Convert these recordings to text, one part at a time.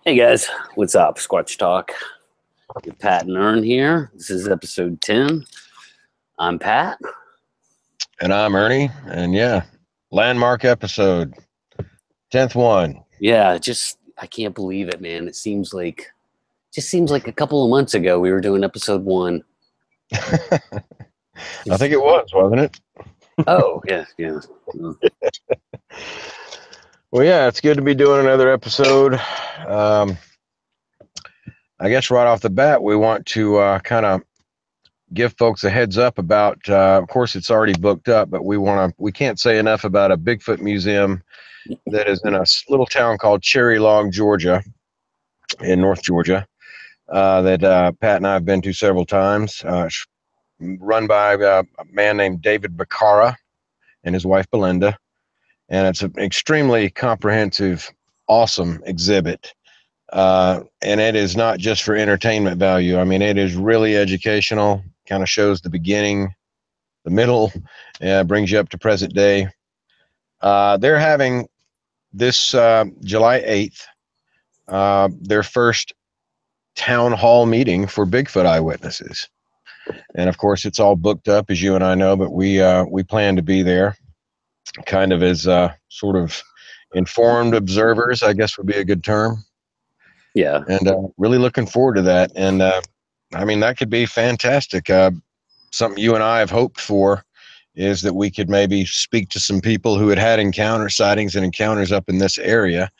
Hey guys, what's up? Squatch Talk. With Pat and Ern here. This is episode 10. I'm Pat. And I'm Ernie. And yeah, landmark episode. 10th one. Yeah, I can't believe it, man. It seems like a couple of months ago we were doing episode 1. I think it was, wasn't it? Oh, yeah. Well, yeah, it's good to be doing another episode. I guess right off the bat, we want to kind of give folks a heads up about, of course, it's already booked up, but we can't say enough about a Bigfoot museum that is in a little town called Cherry Log, Georgia, in North Georgia, that Pat and I have been to several times. Run by a man named David Bacara and his wife Belinda. And it's an extremely comprehensive, awesome exhibit. And it is not just for entertainment value. I mean, it is really educational, kind of shows the beginning, the middle, brings you up to present day. They're having this July 8th, their first town hall meeting for Bigfoot eyewitnesses. And of course, it's all booked up, as you and I know, but we plan to be there kind of as sort of informed observers, I guess would be a good term. Yeah. And really looking forward to that. And I mean, that could be fantastic. Something you and I have hoped for is that we could maybe speak to some people who had sightings and encounters up in this area.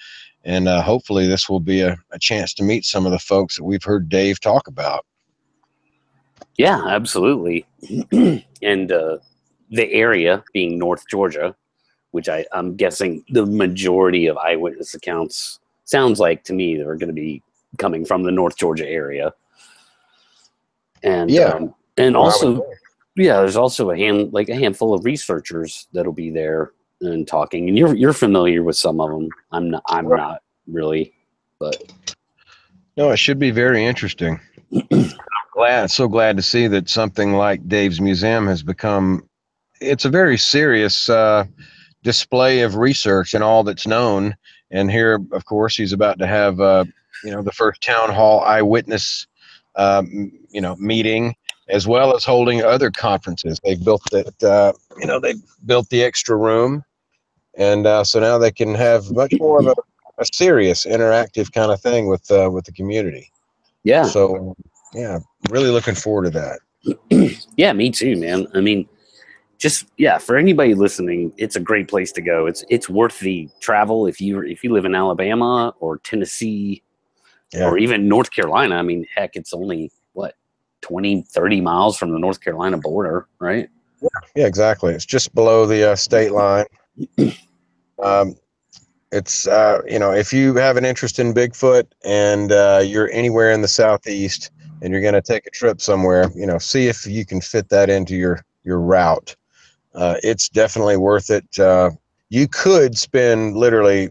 And hopefully this will be a chance to meet some of the folks that we've heard Dave talk about. Yeah, absolutely. And the area being North Georgia, which I'm guessing the majority of eyewitness accounts sounds like to me they're going to be coming from the North Georgia area. And and also, there's also a handful of researchers that'll be there and talking. And you're familiar with some of them. I'm not really, but no, it should be very interesting. So glad to see that something like Dave's Museum has become. It's a very serious display of research and all that's known. And here, of course, he's about to have the first town hall eyewitness meeting, as well as holding other conferences. They've built that they built the extra room, and so now they can have much more of a serious interactive kind of thing with the community. Yeah. So really looking forward to that. Yeah, me too, man. I mean, for anybody listening, it's a great place to go. It's worth the travel if you live in Alabama or Tennessee or even North Carolina. I mean, heck, it's only 20-30 miles from the North Carolina border, right? Yeah, exactly. It's just below the state line. It's if you have an interest in Bigfoot and you're anywhere in the Southeast and you're going to take a trip somewhere, see if you can fit that into your route. It's definitely worth it. You could spend literally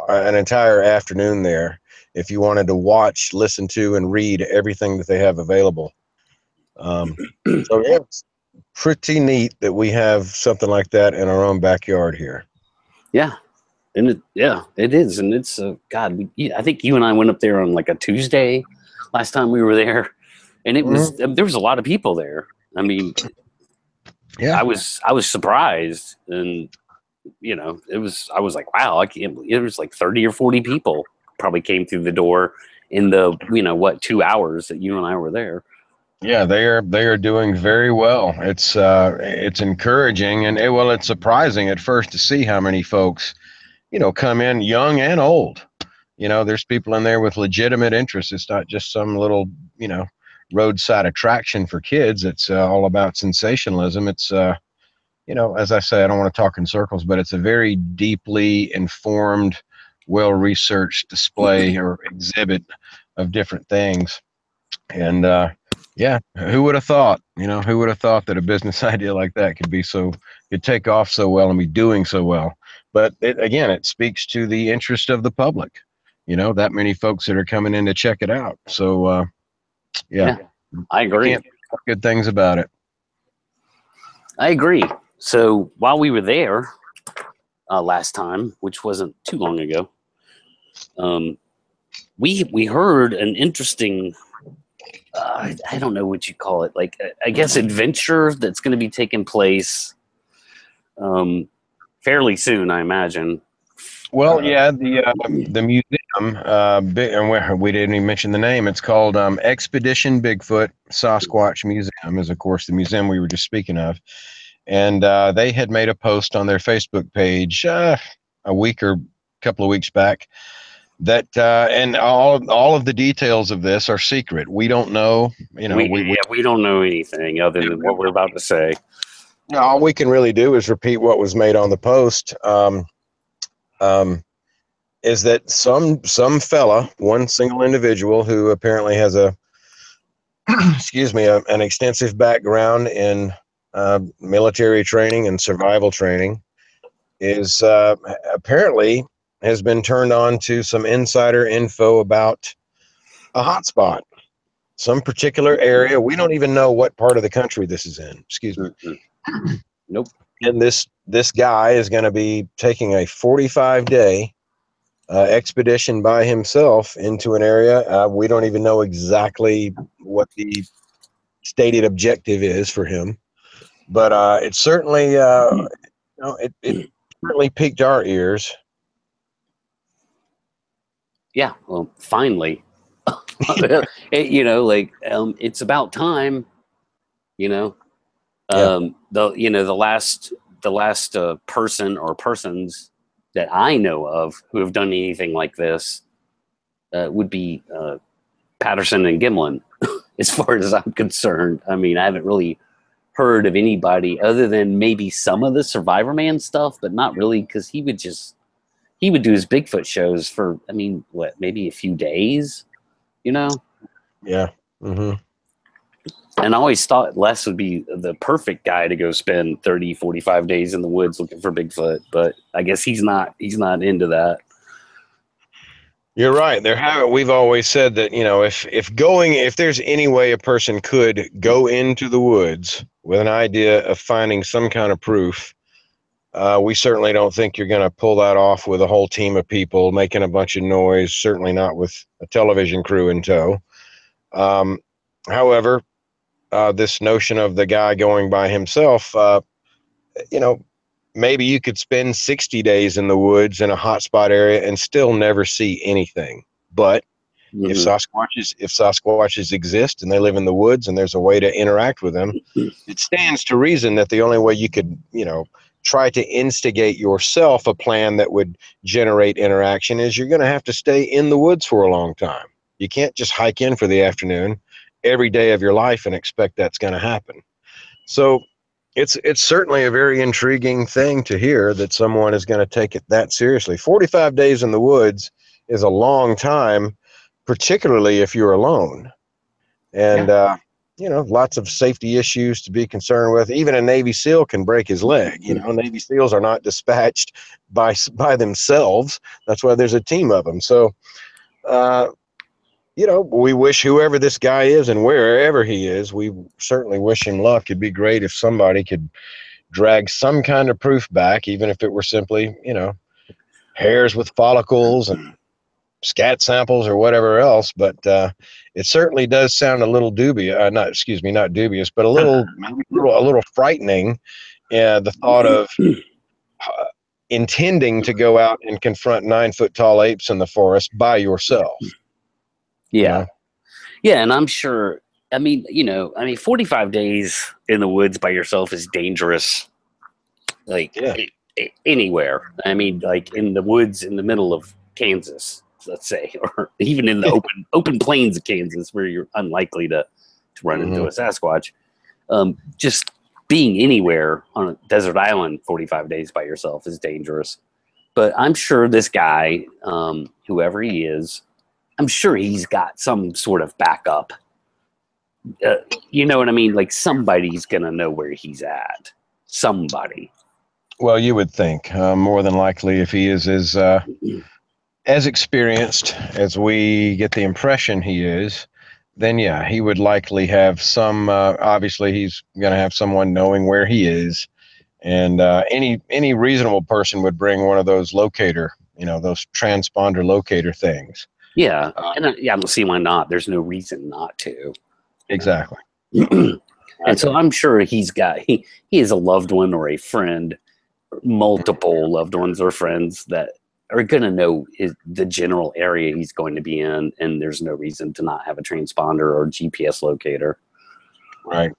an entire afternoon there if you wanted to watch, listen to, and read everything that they have available. So it's pretty neat that we have something like that in our own backyard here. Yeah. And it is. And it's, I think you and I went up there on like a Tuesday last time we were there. And it was, there was a lot of people there. I mean, I was surprised, and I was like, wow, I can't believe it was like 30 or 40 people probably came through the door in the 2 hours that you and I were there. Yeah, they are doing very well. It's encouraging, and it's surprising at first to see how many folks come in, young and old. There's people in there with legitimate interests. It's not just some little roadside attraction for kids. It's all about sensationalism. It's as I say, I don't want to talk in circles, but it's a very deeply informed, well-researched display or exhibit of different things. And who would have thought that a business idea like that could take off so well and be doing so well? But it speaks to the interest of the public, that many folks that are coming in to check it out. So I agree. Can't talk good things about it. I agree. So while we were there last time, which wasn't too long ago, We heard an interesting, I don't know what you call it, like I guess adventure that's going to be taking place fairly soon, I imagine. Well, yeah, the museum, and we didn't even mention the name. It's called Expedition Bigfoot Sasquatch Museum, is of course the museum we were just speaking of, and they had made a post on their Facebook page a week or couple of weeks back that and all of the details of this are secret. We don't know, we don't know anything other than what we're about to say. All we can really do is repeat what was made on the post. Is that some fella, one single individual who apparently has an extensive background in military training and survival training, is apparently has been turned on to some insider info about a hotspot, some particular area. We don't even know what part of the country this is in. Excuse me. Nope. And this guy is going to be taking a 45-day expedition by himself into an area. We don't even know exactly what the stated objective is for him, but it certainly, it certainly piqued our ears. Yeah, well, finally, it's about time, the last person or persons that I know of who have done anything like this would be Patterson and Gimlin, as far as I'm concerned. I mean, I haven't really heard of anybody other than maybe some of the Survivor Man stuff, but not really, because he would do his Bigfoot shows for, maybe a few days, Yeah. Mm-hmm. And I always thought Les would be the perfect guy to go spend 30, 45 days in the woods looking for Bigfoot, but I guess he's not into that. You're right. We've always said that, if there's any way a person could go into the woods with an idea of finding some kind of proof, we certainly don't think you're going to pull that off with a whole team of people making a bunch of noise, certainly not with a television crew in tow. However, this notion of the guy going by himself, maybe you could spend 60 days in the woods in a hotspot area and still never see anything. But if Sasquatches exist and they live in the woods and there's a way to interact with them, it stands to reason that the only way you could, try to instigate yourself a plan that would generate interaction is you're going to have to stay in the woods for a long time. You can't just hike in for the afternoon every day of your life and expect that's going to happen. So it's certainly a very intriguing thing to hear that someone is going to take it that seriously. 45 days in the woods is a long time, particularly if you're alone. And, lots of safety issues to be concerned with. Even a Navy SEAL can break his leg. Navy SEALs are not dispatched by themselves. That's why there's a team of them. So, we wish whoever this guy is and wherever he is, we certainly wish him luck. It'd be great if somebody could drag some kind of proof back, even if it were simply, hairs with follicles and scat samples or whatever else. But it certainly does sound a little dubious, not dubious, but a little frightening. The thought of intending to go out and confront 9-foot tall apes in the forest by yourself. Yeah. Yeah. And I'm sure, 45 days in the woods by yourself is dangerous. Anywhere. Like in the woods in the middle of Kansas, let's say, or even in the open plains of Kansas, where you're unlikely to run into a Sasquatch. Just being anywhere on a desert island 45 days by yourself is dangerous. But I'm sure this guy, whoever he is, I'm sure he's got some sort of backup. You know what I mean? Like somebody's going to know where he's at. Somebody. Well, you would think more than likely if he is as experienced as we get the impression he is, then yeah, he would likely have some, obviously he's going to have someone knowing where he is. And any reasonable person would bring one of those locator those transponder locator things. Yeah, and I don't see why not. There's no reason not to. Exactly. And so I'm sure he is a loved one or a friend, multiple loved ones or friends that are going to know the general area he's going to be in, and there's no reason to not have a transponder or GPS locator. Right.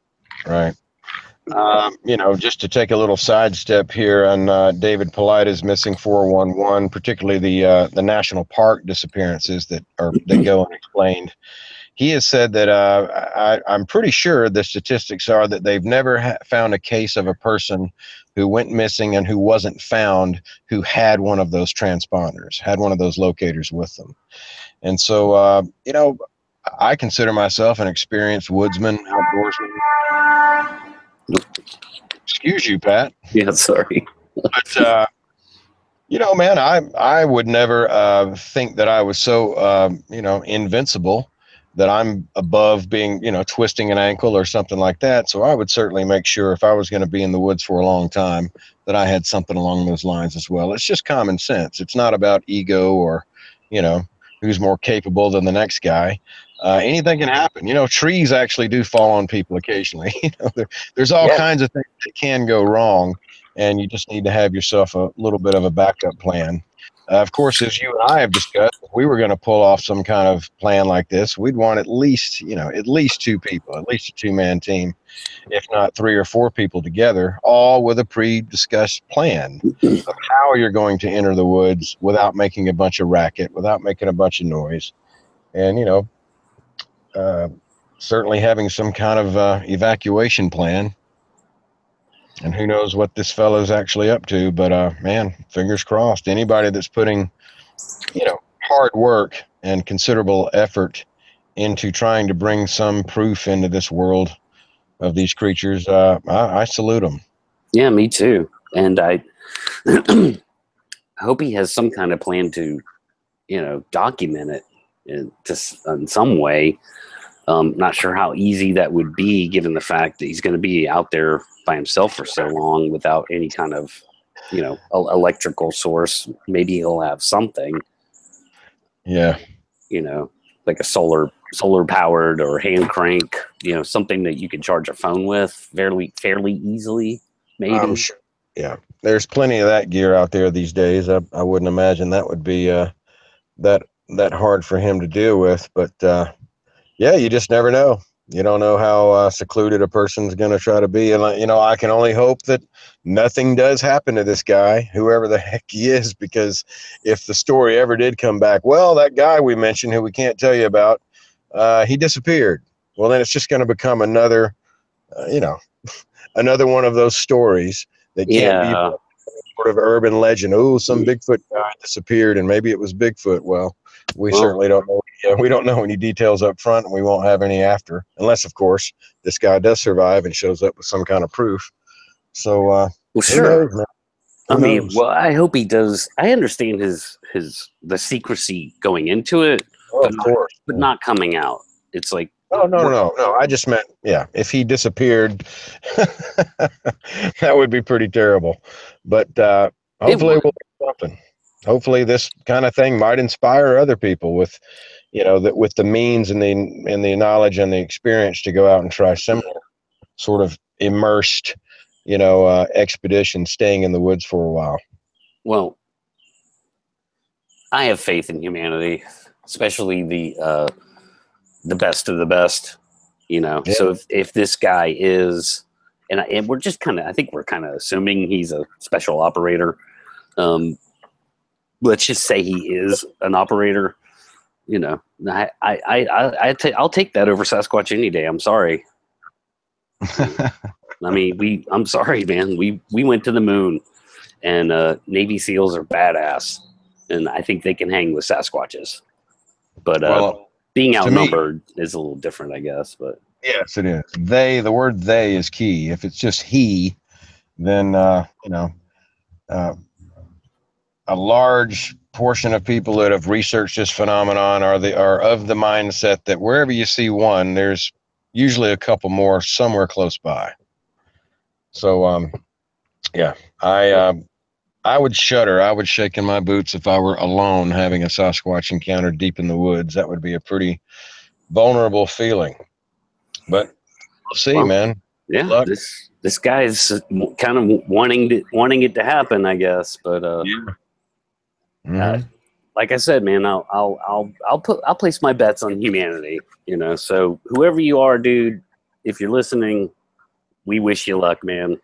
Just to take a little sidestep here on David Polita's missing 411, particularly the national park disappearances that go unexplained. He has said that I'm pretty sure the statistics are that they've never found a case of a person who went missing and who wasn't found who had one of those transponders, had one of those locators with them. And so, I consider myself an experienced woodsman, outdoorsman. Excuse you, Pat. Yeah, sorry. But, man, I would never think that I was so, invincible, that I'm above being, twisting an ankle or something like that. So I would certainly make sure if I was going to be in the woods for a long time that I had something along those lines as well. It's just common sense. It's not about ego or, who's more capable than the next guy. Anything can happen. Trees actually do fall on people occasionally. There's all kinds of things that can go wrong, and you just need to have yourself a little bit of a backup plan. Of course, as you and I have discussed, if we were going to pull off some kind of plan like this, we'd want at least two people, at least a two-man team, if not 3 or 4 people together, all with a pre-discussed plan of how you're going to enter the woods without making a bunch of racket, without making a bunch of noise, and certainly having some kind of evacuation plan. And who knows what this fellow's actually up to, but man, fingers crossed. Anybody that's putting, hard work and considerable effort into trying to bring some proof into this world of these creatures, I salute them. Yeah, me too. And I hope he has some kind of plan to, document it in some way. Not sure how easy that would be, given the fact that he's going to be out there by himself for so long without any kind of, electrical source. Maybe he'll have something. Yeah. Like a solar powered or hand crank, something that you can charge a phone with fairly easily. Maybe. I'm sure. Yeah. There's plenty of that gear out there these days. I wouldn't imagine that would be that hard for him to deal with, but yeah, you just never know. You don't know how secluded a person's going to try to be. And, I can only hope that nothing does happen to this guy, whoever the heck he is, because if the story ever did come back, well, that guy we mentioned who we can't tell you about, he disappeared. Well, then it's just going to become another, another one of those stories that can't be sort of urban legend. Oh, some Bigfoot guy disappeared and maybe it was Bigfoot. Well, we certainly don't know. We don't know any details up front, and we won't have any after, unless, of course, this guy does survive and shows up with some kind of proof. So, well, sure. Knows, I hope he does. I understand the secrecy going into it, of course, but not coming out. It's like, no. I just meant, if he disappeared, that would be pretty terrible. But hopefully, we'll do something. Hopefully, this kind of thing might inspire other people with, with the means and the knowledge and the experience to go out and try similar sort of immersed, expedition, staying in the woods for a while. Well, I have faith in humanity, especially the best of the best. So if this guy is, and we're just I think we're kind of assuming he's a special operator. Let's just say he is an operator. I'll take that over Sasquatch any day. I'm sorry. I'm sorry, man. We went to the moon, and Navy SEALs are badass, and I think they can hang with Sasquatches. But being outnumbered is a little different, I guess. But yes, it is. The word "they" is key. If it's just he, then a large portion of people that have researched this phenomenon are of the mindset that wherever you see one, there's usually a couple more somewhere close by. So, I I would shudder. I would shake in my boots if I were alone having a Sasquatch encounter deep in the woods. That would be a pretty vulnerable feeling. But we'll see, Well, man. Good yeah, luck. this guy's kind of wanting it to happen, I guess. But Yeah. uh, Hmm. like I said, man, I'll place my bets on humanity. You know, so whoever you are, dude, if you're listening, we wish you luck, man,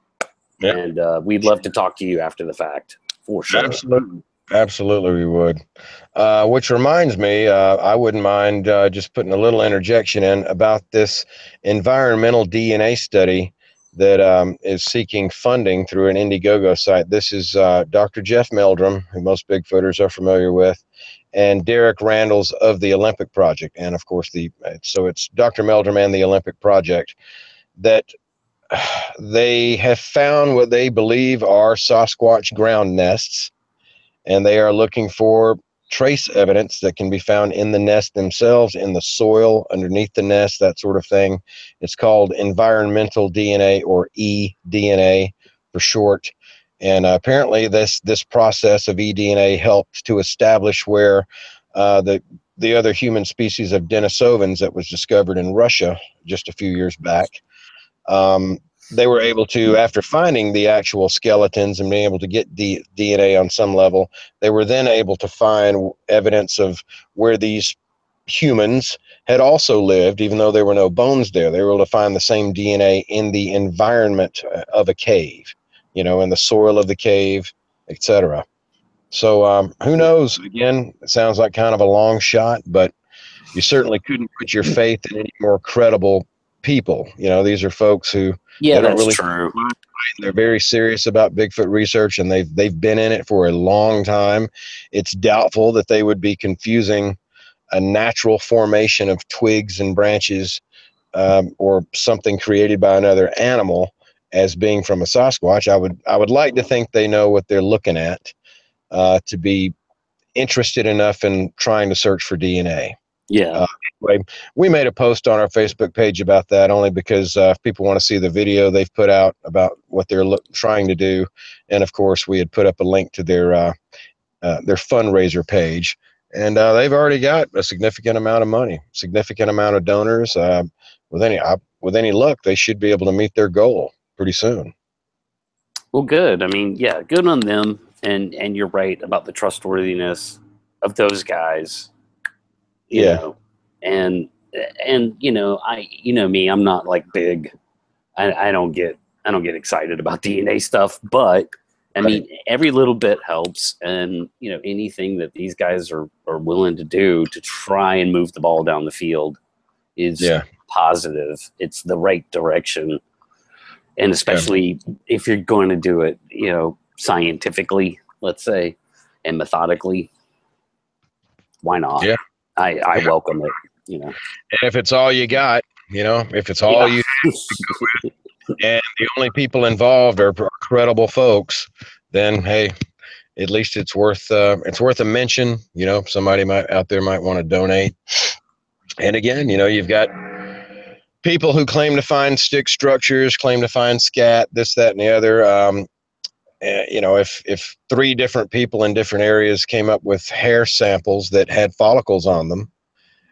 Yeah. and we'd love to talk to you after the fact for sure. Absolutely. Absolutely, we would. Which reminds me, I wouldn't mind just putting a little interjection in about this environmental DNA study that is seeking funding through an Indiegogo site. This is Dr. Jeff Meldrum, who most Bigfooters are familiar with, and Derek Randalls of the Olympic Project. And of course, so it's Dr. Meldrum and the Olympic Project that they have found what they believe are Sasquatch ground nests, and they are looking for trace evidence that can be found in the nest themselves, in the soil, underneath the nest, that sort of thing. It's called environmental DNA, or eDNA for short. And apparently this process of eDNA helped to establish where the other human species of Denisovans that was discovered in Russia just a few years back. They were able to, after finding the actual skeletons and being able to get DNA on some level, they were then able to find evidence of where these humans had also lived, even though there were no bones there. They were able to find the same DNA in the environment of a cave, in the soil of the cave, etc. So who knows? Again, it sounds like kind of a long shot, but you certainly couldn't put your faith in any more credible people. These are folks who Yeah, they don't that's really. true. They're very serious about Bigfoot research, and they've been in it for a long time. It's doubtful that they would be confusing a natural formation of twigs and branches or something created by another animal as being from a Sasquatch. I would like to think they know what they're looking at to be interested enough in trying to search for DNA. Yeah. Anyway, we made a post on our Facebook page about that only because if people want to see the video they've put out about what they're trying to do, and of course we had put up a link to their fundraiser page, and they've already got a significant amount of money, significant amount of donors. With any luck, they should be able to meet their goal pretty soon. Well, good. I mean, yeah, good on them. And you're right about the trustworthiness of those guys. You Yeah, know, and me, I'm not like big. I don't get excited about DNA stuff, but I right. mean, every little bit helps, and anything that these guys are willing to do to try and move the ball down the field is Yeah, positive. It's the right direction, and yeah, especially if you're going to do it, scientifically, let's say, and methodically, why not? yeah. I Yeah. welcome it. And if it's all you got, if it's all Yeah. you and the only people involved are credible folks, then hey, at least it's worth a mention. Somebody out there might want to donate. And again, you've got people who claim to find stick structures, claim to find scat, this, that, and the other. If three different people in different areas came up with hair samples that had follicles on them,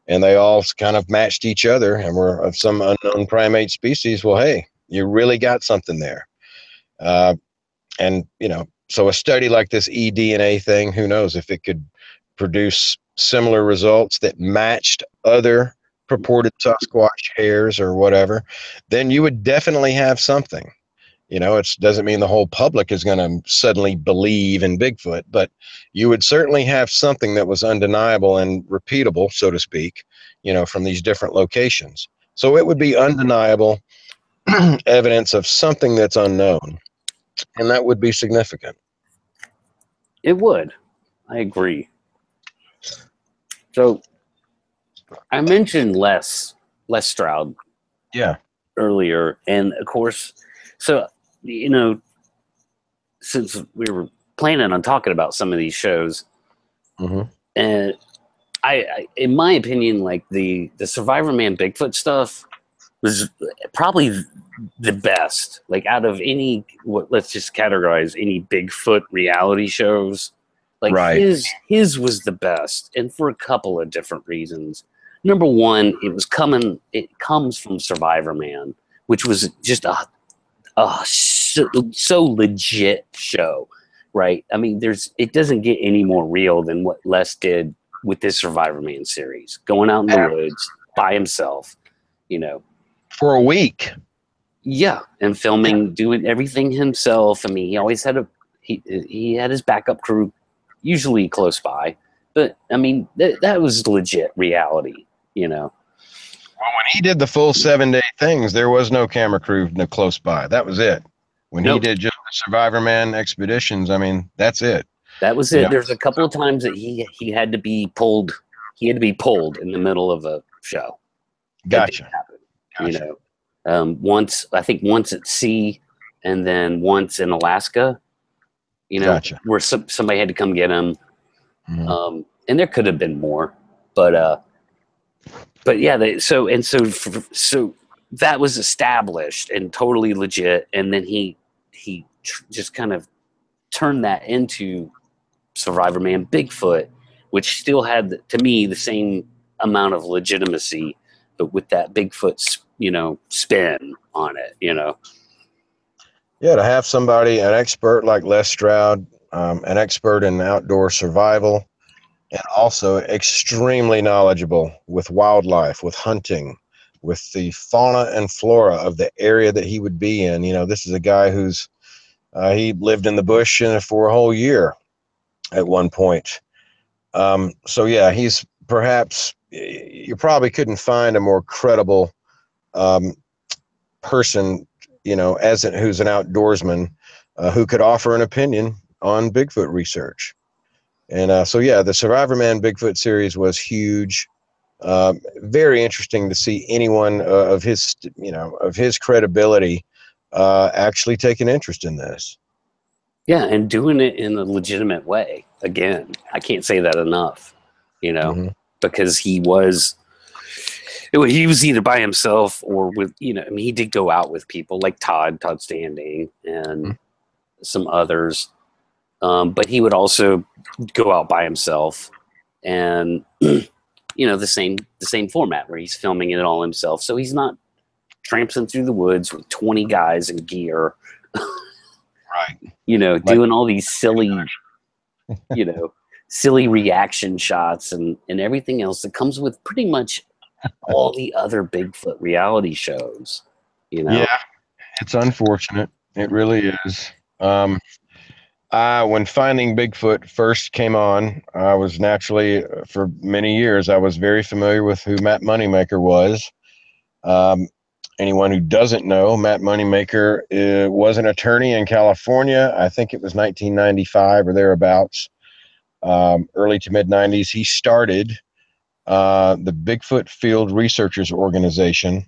and they all kind of matched each other and were of some unknown primate species, well, hey, you really got something there. And so a study like this eDNA thing, who knows if it could produce similar results that matched other purported Sasquatch hairs or whatever, then you would definitely have something. It doesn't mean the whole public is going to suddenly believe in Bigfoot, but you would certainly have something that was undeniable and repeatable, so to speak, from these different locations. So it would be undeniable evidence of something that's unknown, and that would be significant. It would. I agree. So I mentioned Les Stroud Yeah. earlier, and of course, so since we were planning on talking about some of these shows, Mm-hmm. and I in my opinion, like the Survivor Man Bigfoot stuff was probably the best. Like out of any, let's just categorize any Bigfoot reality shows. Like Right. his was the best, and for a couple of different reasons. Number one, it comes from Survivor Man, which was just a so legit show, right? I mean, it doesn't get any more real than what Les did with this Survivor Man series, going out in the woods by himself, you know, for a week. Yeah, and filming, doing everything himself. I mean, he always had he had his backup crew, usually close by, but I mean that was legit reality, you know. Well, when he did the full 7-day things, there was no camera crew close by. That was it. When he did just the Survivor Man expeditions, I mean, that's it. That was it. There's a couple of times that he had to be pulled. He had to be pulled in the middle of a show. Gotcha. You know, once at sea, and then once in Alaska. You know, where somebody had to come get him. Mm-hmm. And there could have been more, but yeah. So that was established and totally legit, and then he just kind of turned that into Survivor Man Bigfoot, which still had, to me, the same amount of legitimacy, but with that Bigfoot, you know, spin on it, you know. Yeah, to have somebody, an expert like Les Stroud, an expert in outdoor survival, and also extremely knowledgeable with wildlife, with hunting, with the fauna and flora of the area that he would be in. You know, this is a guy who's he lived in the bush for a whole year at one point. So yeah, he's perhaps, you probably couldn't find a more credible person, you know, who's an outdoorsman who could offer an opinion on Bigfoot research. And so yeah, the Survivor Man Bigfoot series was huge. Very interesting to see anyone of his credibility actually take an interest in this. Yeah, and doing it in a legitimate way. Again, I can't say that enough, you know, because he was either by himself or with, you know, I mean, he did go out with people like Todd Standing and some others, but he would also go out by himself, and you know, the same format where he's filming it all himself. So he's not tramping through the woods with 20 guys in gear. Right. You know, doing all these silly, you know, silly reaction shots and everything else that comes with pretty much all the other Bigfoot reality shows, you know? Yeah, it's unfortunate. It really is. When Finding Bigfoot first came on, I was naturally, for many years, I was very familiar with who Matt Moneymaker was. Anyone who doesn't know, Matt Moneymaker was an attorney in California. I think it was 1995 or thereabouts, early to mid 90s. He started the Bigfoot Field Researchers Organization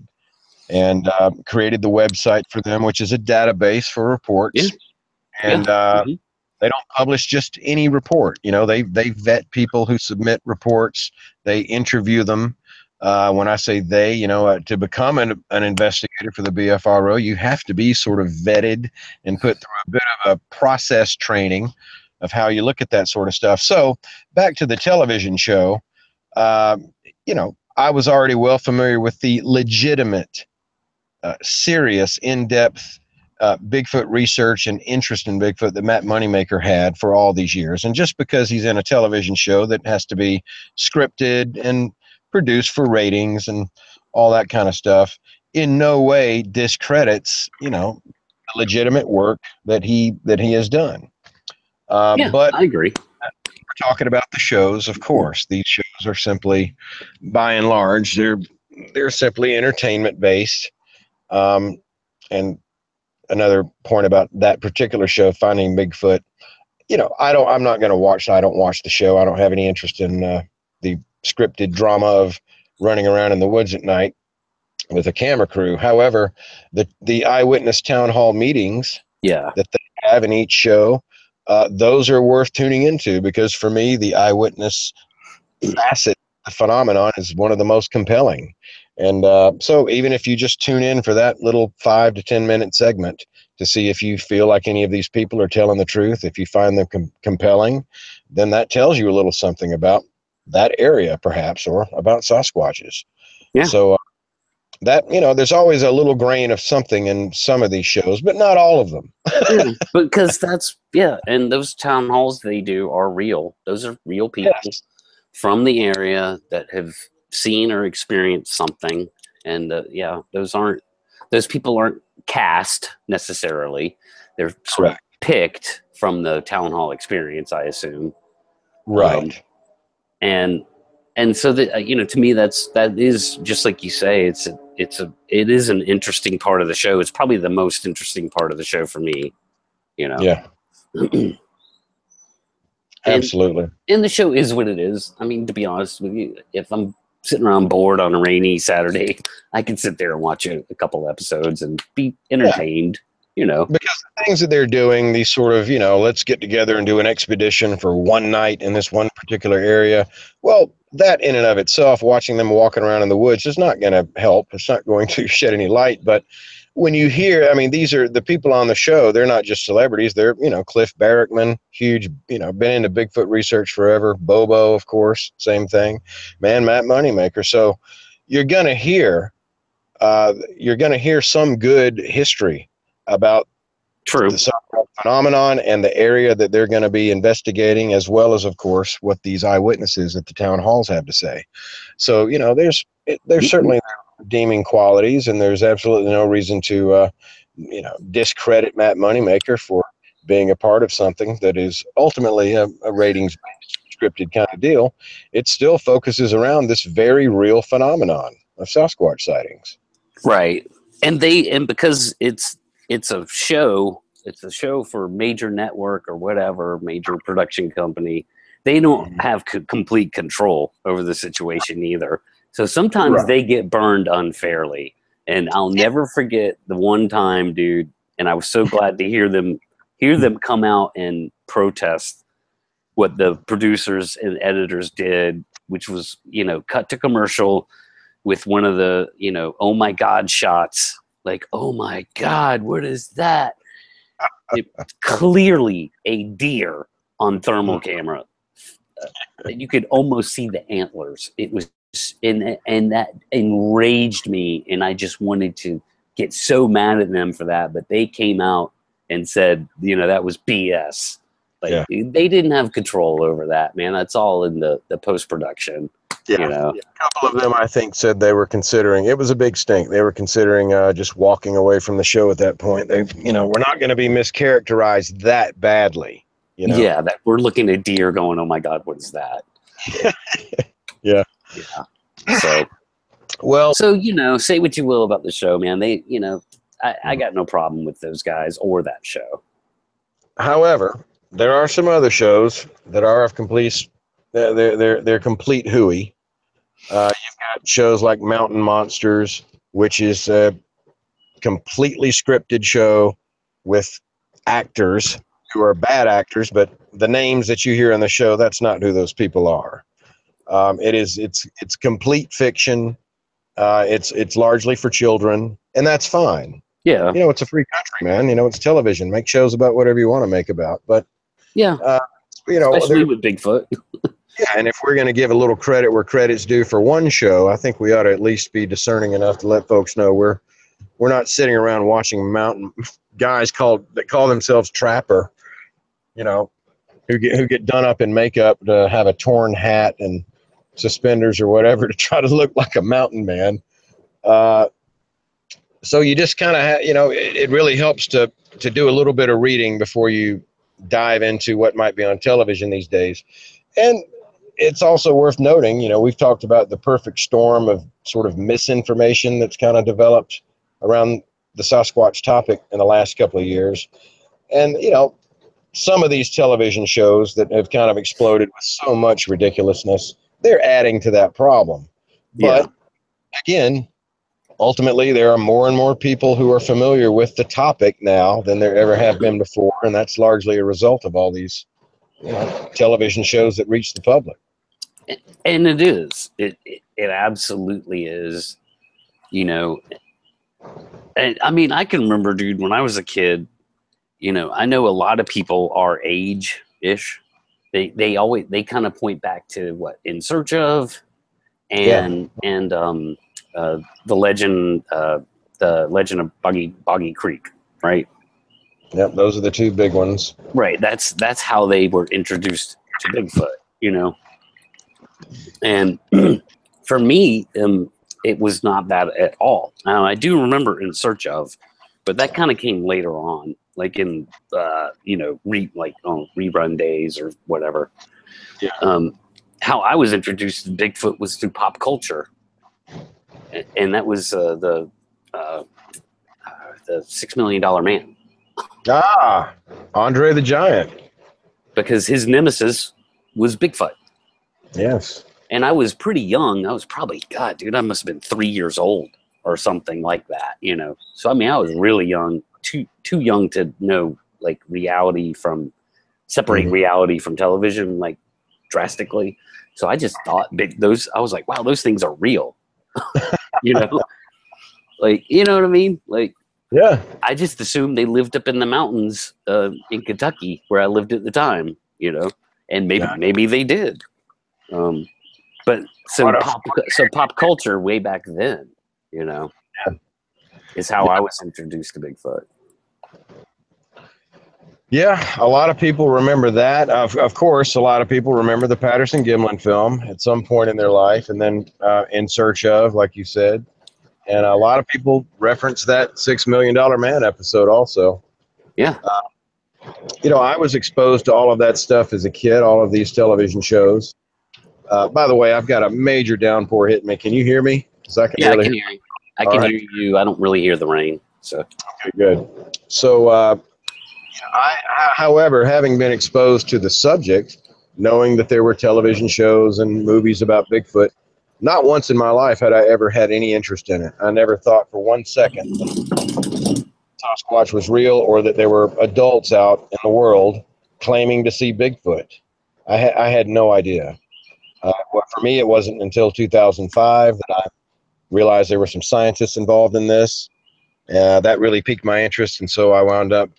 and created the website for them, which is a database for reports. Yeah. And they don't publish just any report. You know, they vet people who submit reports. They interview them. When I say they, you know, to become an investigator for the BFRO, you have to be sort of vetted and put through a bit of a process training of how you look at that sort of stuff. So back to the television show, you know, I was already well familiar with the legitimate, serious, in-depth Bigfoot research and interest in Bigfoot that Matt Moneymaker had for all these years. And just because he's in a television show that has to be scripted and produced for ratings and all that kind of stuff, in no way discredits, you know, the legitimate work that he has done. But I agree. We're talking about the shows, of course. These shows are simply, by and large, they're simply entertainment based. And another point about that particular show, Finding Bigfoot, you know, I'm not going to watch. I don't watch the show. I don't have any interest in the scripted drama of running around in the woods at night with a camera crew. However, the eyewitness town hall meetings that they have in each show, those are worth tuning into, because for me, the eyewitness facet the phenomenon is one of the most compelling. And so even if you just tune in for that little 5 to 10 minute segment to see if you feel like any of these people are telling the truth, if you find them compelling, then that tells you a little something about that area, perhaps, or about Sasquatches. Yeah. So that, there's always a little grain of something in some of these shows, but not all of them. Yeah, because and those town halls they do are real. Those are real people from the area that have seen or experienced something. And those people aren't cast necessarily. They're sort of picked from the town hall experience, I assume. Right. And so that, to me, that is just like you say, it is an interesting part of the show. It's probably the most interesting part of the show for me, Yeah. Absolutely. And the show is what it is. I mean, to be honest with you, if I'm sitting around bored on a rainy Saturday, I can sit there and watch a couple episodes and be entertained. Because the things that they're doing, these sort of, let's get together and do an expedition for one night in this one particular area. Well, that in and of itself, watching them walking around in the woods is not going to help. It's not going to shed any light. But when you hear, these are the people on the show. They're not just celebrities. They're, Cliff Barrickman, huge, been into Bigfoot research forever. Bobo, of course, same thing. Man, Matt Moneymaker. So you're going to hear some good history about the Sasquatch phenomenon and the area that they're going to be investigating, as well as, of course, what these eyewitnesses at the town halls have to say. So, there's certainly redeeming qualities, and there's absolutely no reason to, discredit Matt Moneymaker for being a part of something that is ultimately a ratings scripted kind of deal. It still focuses around this very real phenomenon of Sasquatch sightings. Right. And because it's a show for major network or whatever, major production company. They don't have complete control over the situation either. So sometimes they get burned unfairly. And I'll never forget the one time, dude, and I was so glad to hear them come out and protest what the producers and editors did, which was, cut to commercial with one of the, oh my God shots. Like, oh my God, what is that? Clearly a deer on thermal camera. You could almost see the antlers. It was, and that enraged me, and I just wanted to get so mad at them for that. But they came out and said, that was BS. Like they didn't have control over that, man. That's all in the post production. A couple of them, I think, said they were considering, it was a big stink. They were considering just walking away from the show at that point. They, we're not going to be mischaracterized that badly. Yeah, that we're looking at deer going, oh my God, what is that? Yeah. So, say what you will about the show, man. They, I got no problem with those guys or that show. However, there are some other shows that are of complete, they're complete hooey. You've got shows like Mountain Monsters, which is a completely scripted show with actors who are bad actors, but the names that you hear on the show, that's not who those people are. It's complete fiction. It's largely for children, and that's fine. Yeah. It's a free country, man. It's television. Make shows about whatever you want to make about. But especially with Bigfoot. Yeah, and if we're going to give a little credit where credit's due for one show, I think we ought to at least be discerning enough to let folks know we're not sitting around watching mountain guys that call themselves trapper, who get done up in makeup to have a torn hat and suspenders or whatever to try to look like a mountain man. So you just kind of it really helps to do a little bit of reading before you dive into what might be on television these days. And it's also worth noting, we've talked about the perfect storm of sort of misinformation that's kind of developed around the Sasquatch topic in the last couple of years. And, some of these television shows that have kind of exploded with so much ridiculousness, they're adding to that problem. But again, ultimately, there are more and more people who are familiar with the topic now than there ever have been before. And that's largely a result of all these television shows that reach the public. And it is. It absolutely is. You know, and I mean, I can remember, dude, when I was a kid. You know, I know a lot of people our age ish. They kind of point back to what In Search of, and the legend of Boggy Creek, right? Yep, those are the two big ones. Right. That's how they were introduced to Bigfoot. You know, and for me, it was not that at all. Now, I do remember In Search of, but that kind of came later on, like in rerun days or whatever. Yeah. How I was introduced to Bigfoot was through pop culture, and that was the $6 Million Man. Andre the Giant. Because his nemesis was Bigfoot. Yes. And I was pretty young. I was probably, God, dude, I must have been 3 years old or something like that, you know? So, I mean, I was really young, too young to know, like, reality from, separate reality from television, like, drastically. So I just thought I was like, wow, those things are real. You know? Like, you know what I mean? Like, yeah. I just assumed they lived up in the mountains in Kentucky where I lived at the time, you know? And maybe they did. But so pop culture way back then, you know, is how I was introduced to Bigfoot. Yeah, a lot of people remember that. Of course, a lot of people remember the Patterson-Gimlin film at some point in their life, and then In Search of, like you said. And a lot of people reference that $6 Million Man episode also. Yeah. You know, I was exposed to all of that stuff as a kid, all of these television shows. By the way, I've got a major downpour hitting me. Can you hear me? I can hear you. I can hear you. I don't really hear the rain. So okay, good. So, however, having been exposed to the subject, knowing that there were television shows and movies about Bigfoot, not once in my life had I ever had any interest in it. I never thought for 1 second Sasquatch was real or that there were adults out in the world claiming to see Bigfoot. I had no idea. For me, it wasn't until 2005 that I realized there were some scientists involved in this. That really piqued my interest, and so I wound up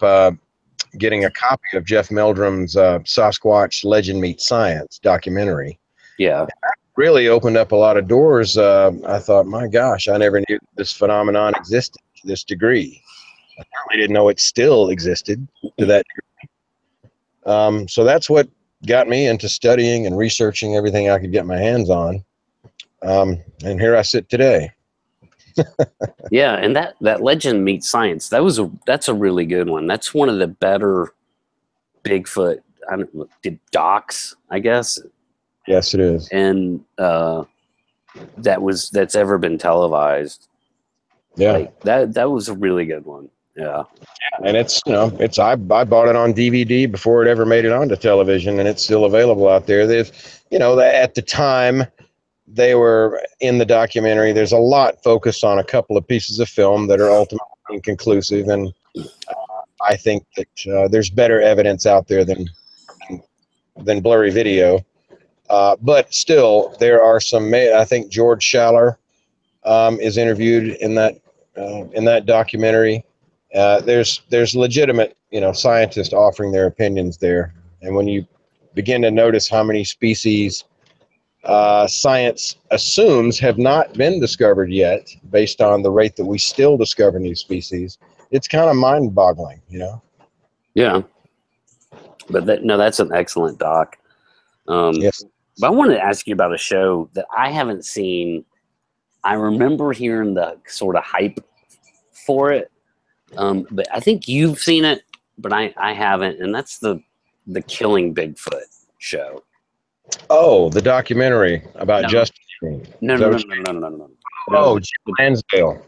getting a copy of Jeff Meldrum's Sasquatch Legend Meets Science documentary. Yeah. Really opened up a lot of doors. I thought, my gosh, I never knew this phenomenon existed to this degree. I certainly didn't know it still existed to that degree. So that's what got me into studying and researching everything I could get my hands on. And here I sit today. Yeah, and that Legend Meets Science, that's a really good one. That's one of the better Bigfoot docs, I guess. Yes, it is. And that's ever been televised. Yeah, like, that was a really good one. Yeah, and it's I bought it on DVD before it ever made it onto television, and it's still available out there. At the time they were in the documentary, there's a lot focused on a couple of pieces of film that are ultimately inconclusive, and I think that there's better evidence out there than blurry video. But still, there are some. I think George Schaller is interviewed in that documentary. There's legitimate scientists offering their opinions there, and when you begin to notice how many species science assumes have not been discovered yet, based on the rate that we still discover new species, it's kind of mind-boggling, Yeah, but that's an excellent doc. Yes. But I wanted to ask you about a show that I haven't seen. I remember hearing the sort of hype for it, but I think you've seen it, but I haven't, and that's the Killing Bigfoot show. Oh, the documentary about Justin. No. Oh, Jim Lansdale,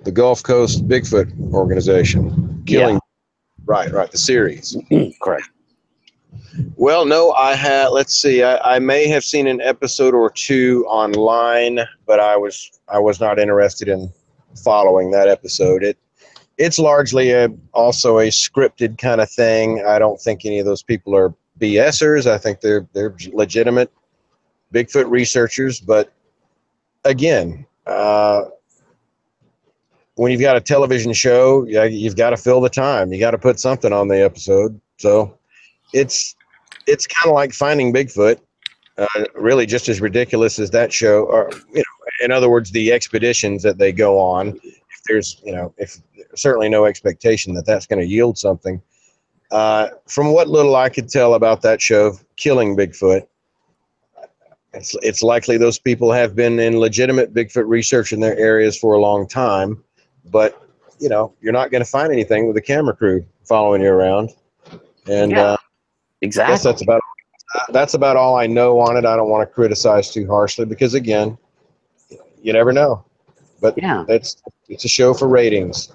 the Gulf Coast Bigfoot organization. Killing. Yeah. Right. The series. Correct. Well, no, let's see. I may have seen an episode or two online, but I was not interested in following that episode. It's largely also a scripted kind of thing. I don't think any of those people are BSers. I think they're legitimate Bigfoot researchers, but again, when you've got a television show, you've got to fill the time. You got to put something on the episode. So it's kind of like finding Bigfoot, really just as ridiculous as that show. Or, in other words, the expeditions that they go on. If there's, if certainly no expectation that that's going to yield something. From what little I could tell about that show, Killing Bigfoot, it's likely those people have been in legitimate Bigfoot research in their areas for a long time. But, you're not going to find anything with a camera crew following you around. And exactly. I guess that's about all I know on it. I don't want to criticize too harshly because, again, you never know. But it's a show for ratings,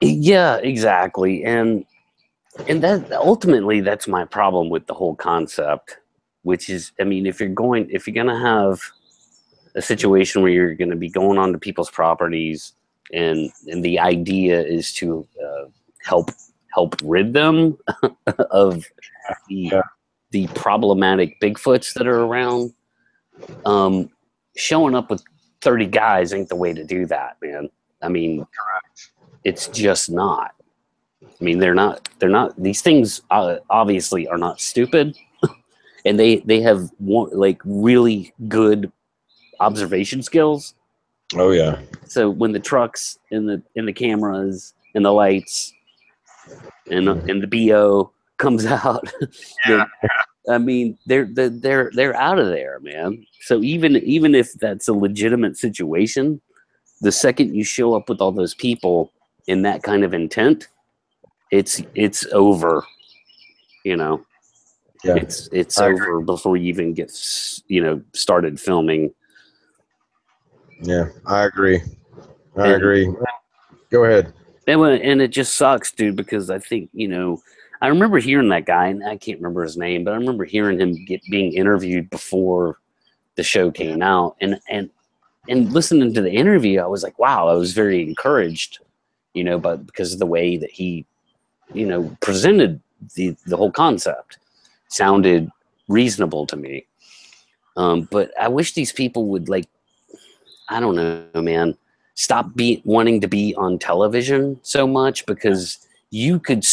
Yeah, exactly. And that ultimately, that's my problem with the whole concept, which is, I mean, if you're going to have a situation where you're going to be going onto people's properties, and the idea is to help rid them of the problematic Bigfoots that are around, showing up with 30 guys ain't the way to do that, man. I mean, it's just not. I mean, they're not, these things obviously are not stupid, and they have like really good observation skills. Oh yeah. So when the trucks and the cameras and the lights and the BO comes out, I mean, they're out of there, man. So even if that's a legitimate situation, the second you show up with all those people in that kind of intent, it's over. Yeah. It's over before you even get started filming. Yeah, I agree. I agree. Go ahead. And it just sucks, dude, because I think, I remember hearing that guy, and I can't remember his name, but I remember hearing him being interviewed before the show came out. And listening to the interview, I was like, wow, I was very encouraged, but because of the way that he, presented the whole concept sounded reasonable to me. But I wish these people would, like, I don't know, man, stop wanting to be on television so much, because you could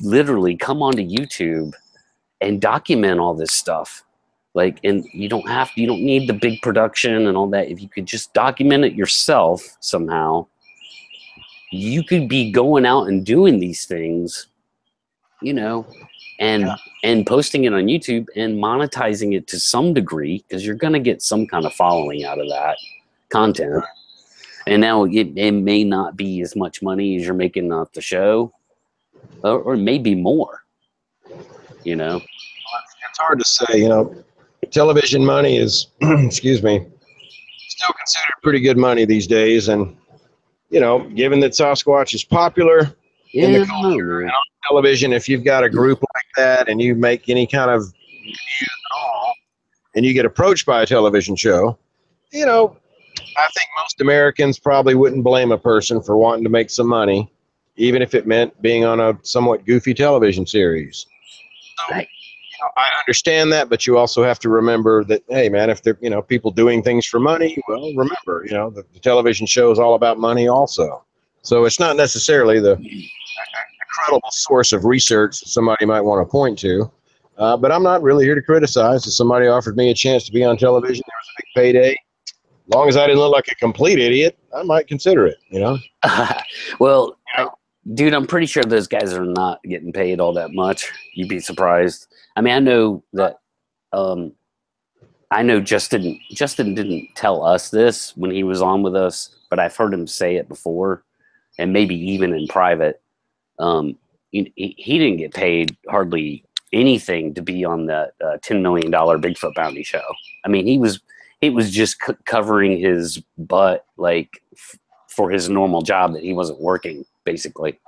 literally come onto YouTube and document all this stuff. Like, and you don't need the big production and all that. If you could just document it yourself somehow, you could be going out and doing these things, and posting it on YouTube and monetizing it to some degree, because you're going to get some kind of following out of that content. And now it may not be as much money as you're making off the show, or maybe more, It's hard to say, television money is, excuse me, still considered pretty good money these days. And, given that Sasquatch is popular in the culture and on television, if you've got a group like that and you make any kind of news at all and you get approached by a television show, I think most Americans probably wouldn't blame a person for wanting to make some money, even if it meant being on a somewhat goofy television series. So, right. I understand that, but you also have to remember that, hey, man, if they're, people doing things for money, well, remember, the television show is all about money also. So it's not necessarily the credible source of research that somebody might want to point to. But I'm not really here to criticize. If somebody offered me a chance to be on television, there was a big payday, as long as I didn't look like a complete idiot, I might consider it, Well, dude, I'm pretty sure those guys are not getting paid all that much. You'd be surprised. I mean, I know that, I know Justin didn't tell us this when he was on with us, but I've heard him say it before, and maybe even in private. He didn't get paid hardly anything to be on that $10 million Bigfoot bounty show. I mean, he was just covering his butt, like, for his normal job that he wasn't working, basically.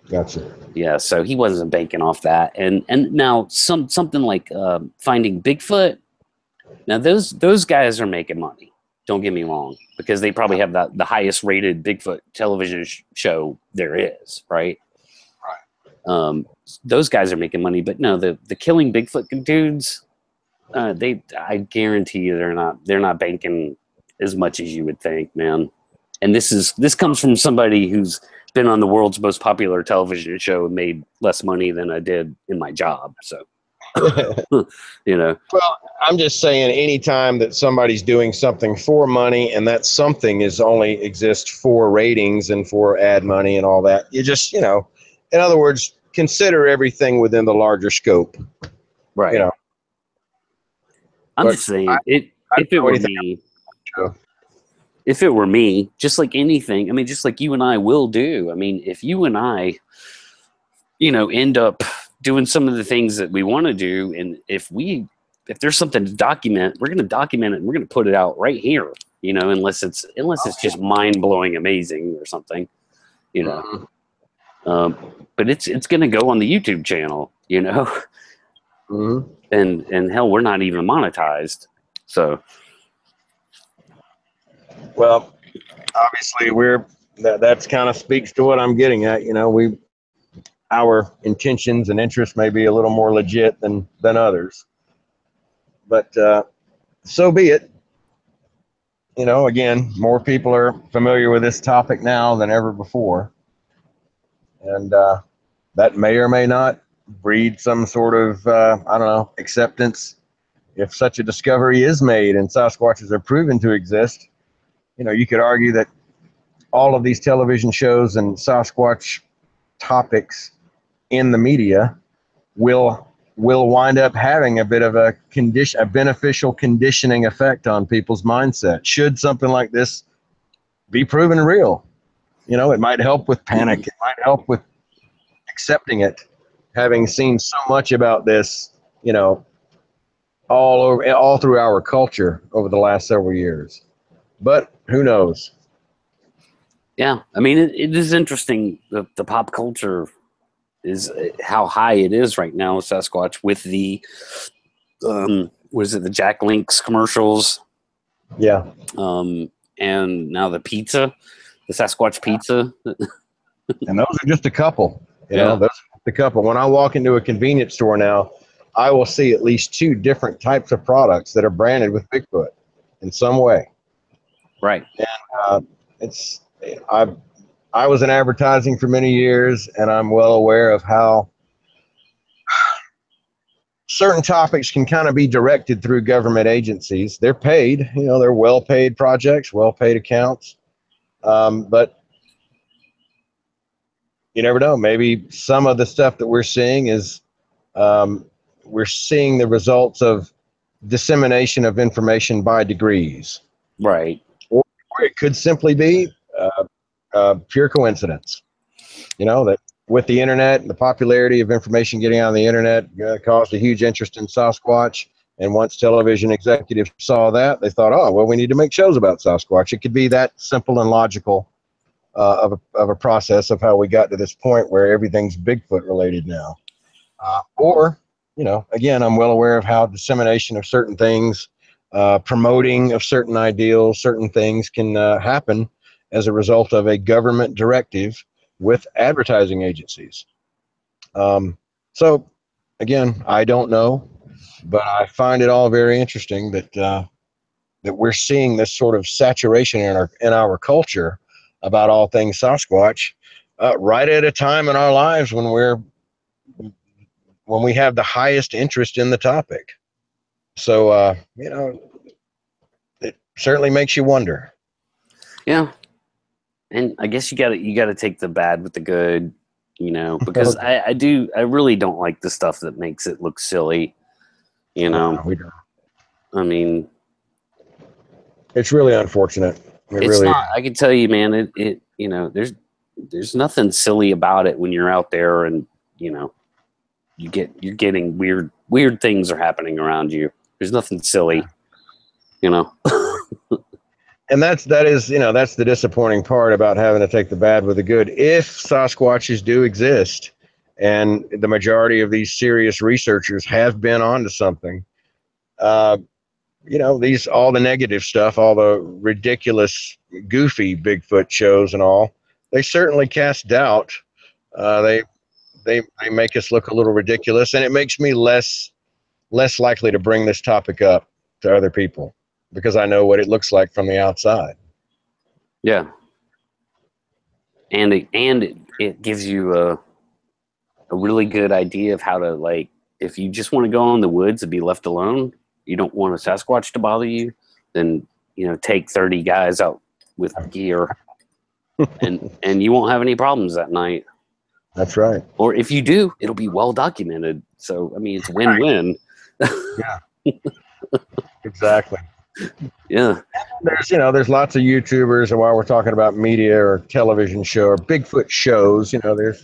Gotcha. Yeah, so he wasn't banking off that. And now something like Finding Bigfoot. Now those guys are making money. Don't get me wrong, because they probably have the highest rated Bigfoot television show there is, right? Right. Those guys are making money, but no, the Killing Bigfoot dudes, I guarantee you they're not banking as much as you would think, man. And this comes from somebody who's been on the world's most popular television show and made less money than I did in my job. So, you know. Well, I'm just saying, anytime that somebody's doing something for money and that something is only exists for ratings and for ad money and all that, you just, in other words, consider everything within the larger scope. Right. I'm just saying, if it were me, just like anything, I mean, just like you and I will do. I mean, if you and I, end up doing some of the things that we want to do, and if there's something to document, we're going to document it and we're going to put it out right here, unless it's just mind blowing amazing or something, but it's going to go on the YouTube channel, Mm-hmm. and hell, we're not even monetized. So, well, obviously that's kind of speaks to what I'm getting at. Our intentions and interests may be a little more legit than others, but so be it. Again, more people are familiar with this topic now than ever before, and that may or may not breed some sort of acceptance if such a discovery is made and Sasquatches are proven to exist. You could argue that all of these television shows and Sasquatch topics in the media will wind up having a bit of a beneficial conditioning effect on people's mindset. Should something like this be proven real, it might help with panic. It might help with accepting it, having seen so much about this, all through our culture over the last several years. But who knows? Yeah, I mean, it is interesting. The pop culture is how high it is right now with Sasquatch, with the the Jack Link's commercials? Yeah. And now the Sasquatch pizza. And those are just a couple. Those are a couple. When I walk into a convenience store now, I will see at least 2 different types of products that are branded with Bigfoot in some way. Right. And I was in advertising for many years, and I'm well aware of how certain topics can kind of be directed through government agencies. They're paid, they're well-paid projects, well-paid accounts. But you never know. Maybe some of the stuff that we're seeing is we're seeing the results of dissemination of information by degrees. Right. Or it could simply be pure coincidence. That with the internet and the popularity of information getting on the internet caused a huge interest in Sasquatch. And once television executives saw that, they thought, oh, well, we need to make shows about Sasquatch. It could be that simple and logical of a process of how we got to this point where everything's Bigfoot related now. Or, again, I'm well aware of how dissemination of certain things, promoting of certain ideals, certain things can happen as a result of a government directive with advertising agencies. So, again, I don't know, but I find it all very interesting that we're seeing this sort of saturation in our culture about all things Sasquatch, right at a time in our lives when we have the highest interest in the topic. So, it certainly makes you wonder. Yeah. And I guess you gotta take the bad with the good, because I really don't like the stuff that makes it look silly, We don't. I mean, it's really unfortunate. I can tell you, man, there's nothing silly about it when you're out there and, you're getting weird things are happening around you. There's nothing silly, And that's the disappointing part about having to take the bad with the good. If Sasquatches do exist, and the majority of these serious researchers have been onto something, all the negative stuff, all the ridiculous, goofy Bigfoot shows and all, they certainly cast doubt. They make us look a little ridiculous, and it makes me less less likely to bring this topic up to other people because I know what it looks like from the outside. Yeah. And it gives you a really good idea of how to, like, if you just want to go in the woods and be left alone, you don't want a Sasquatch to bother you, then, take 30 guys out with gear and you won't have any problems that night. That's right. Or if you do, it'll be well documented. So, I mean, it's win-win. Yeah, exactly. Yeah. There's lots of YouTubers, and while we're talking about media or television show or Bigfoot shows, there's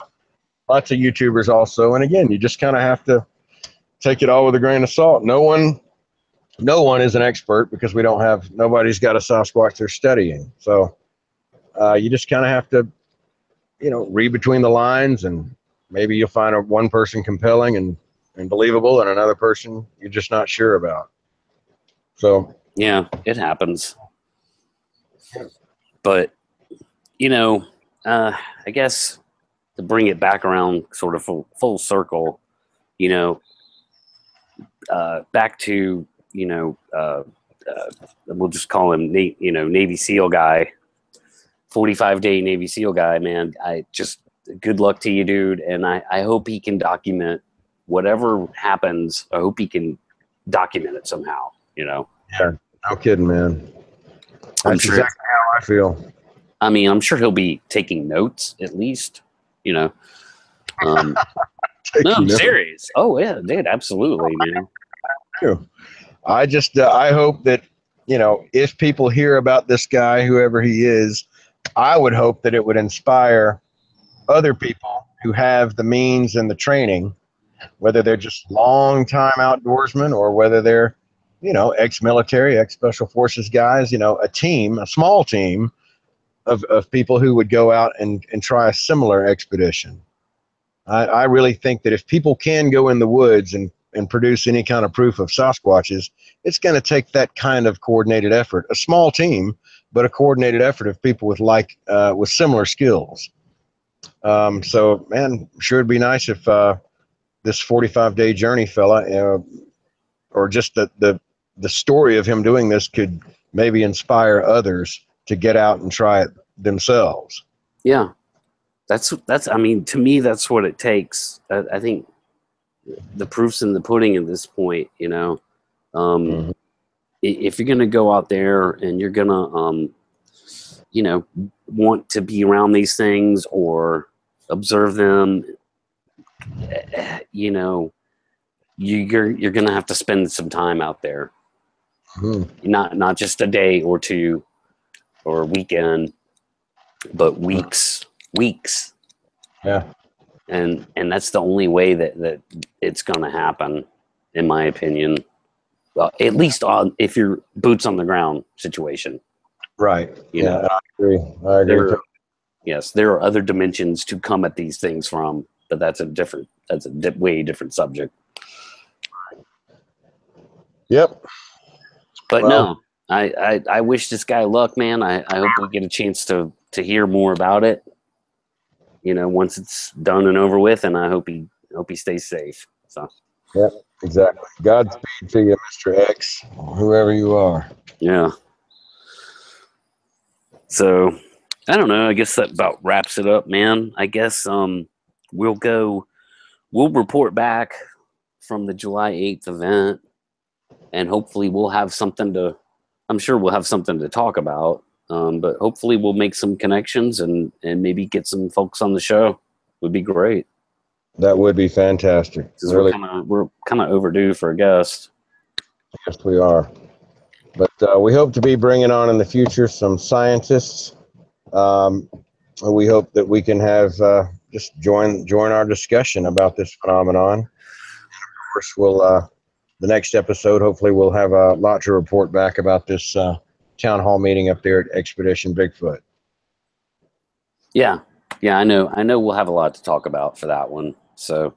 lots of YouTubers also. And again, you just kind of have to take it all with a grain of salt. No one is an expert because nobody's got a Sasquatch they're studying. So you just kind of have to, read between the lines, and maybe you'll find one person compelling and believable and another person you're just not sure about. So yeah, it happens. But, I guess to bring it back around sort of full circle, back to, we'll just call him, Navy SEAL guy, 45-day Navy SEAL guy, man. Good luck to you, dude. And I hope he can document whatever happens. I hope he can document it somehow, Yeah, no kidding, man. That's sure, exactly how I feel. I mean, I'm sure he'll be taking notes at least, No, I'm serious. Oh yeah, dude, absolutely, man. I hope that, if people hear about this guy, whoever he is, I would hope that it would inspire other people who have the means and the training, whether they're just long-time outdoorsmen or whether they're, ex-military, ex-special forces guys, a small team of people who would go out and try a similar expedition. I really think that if people can go in the woods and produce any kind of proof of Sasquatches, it's going to take that kind of coordinated effort, a small team, but a coordinated effort of people with similar skills. So, man, sure it'd be nice if this 45-day journey fella, or just the story of him doing this could maybe inspire others to get out and try it themselves. Yeah, that's. I mean, to me, that's what it takes. I think the proof's in the pudding at this point. Mm-hmm. If you're gonna go out there and you're gonna, want to be around these things or observe them, you're gonna have to spend some time out there. Mm-hmm. Not just a day or two or a weekend, but weeks. Yeah. And that's the only way that it's going to happen, in my opinion. Well, at least if you're boots on the ground situation. Right. Yeah, I agree. Yes, there are other dimensions to come at these things from, but that's a way different subject. Yep. But no, I wish this guy luck, man. I hope we get a chance to hear more about it. Once it's done and over with, and I hope he stays safe. So. Yep, exactly. Godspeed to you, Mr. X, whoever you are. Yeah. So, I don't know. I guess that about wraps it up, man. I guess we'll report back from the July 8th event, and hopefully we'll have something to. I'm sure we'll have something to talk about. But hopefully we'll make some connections and maybe get some folks on the show. Would be great. That would be fantastic. Really, we're kind of overdue for a guest. Yes, we are. But we hope to be bringing on in the future some scientists. We hope that we can have just join our discussion about this phenomenon. And of course, the next episode, hopefully we'll have a lot to report back about this town hall meeting up there at Expedition Bigfoot. Yeah, I know we'll have a lot to talk about for that one. So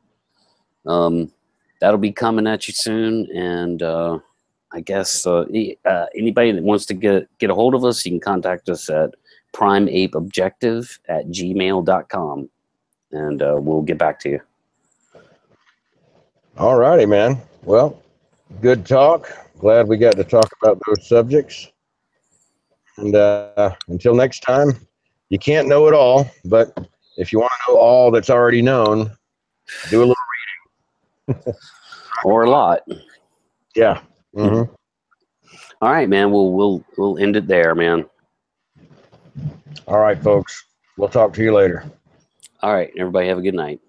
that'll be coming at you soon. And I guess anybody that wants to get a hold of us, you can contact us at primeapeobjective@gmail.com, and we'll get back to you. All righty, man. Well, Good talk. Glad we got to talk about those subjects. And until next time, you can't know it all, but if you want to know all that's already known, do a little. Or a lot. Yeah. Mm-hmm. All right, man. We'll end it there, man. All right, folks. We'll talk to you later. All right, everybody have a good night.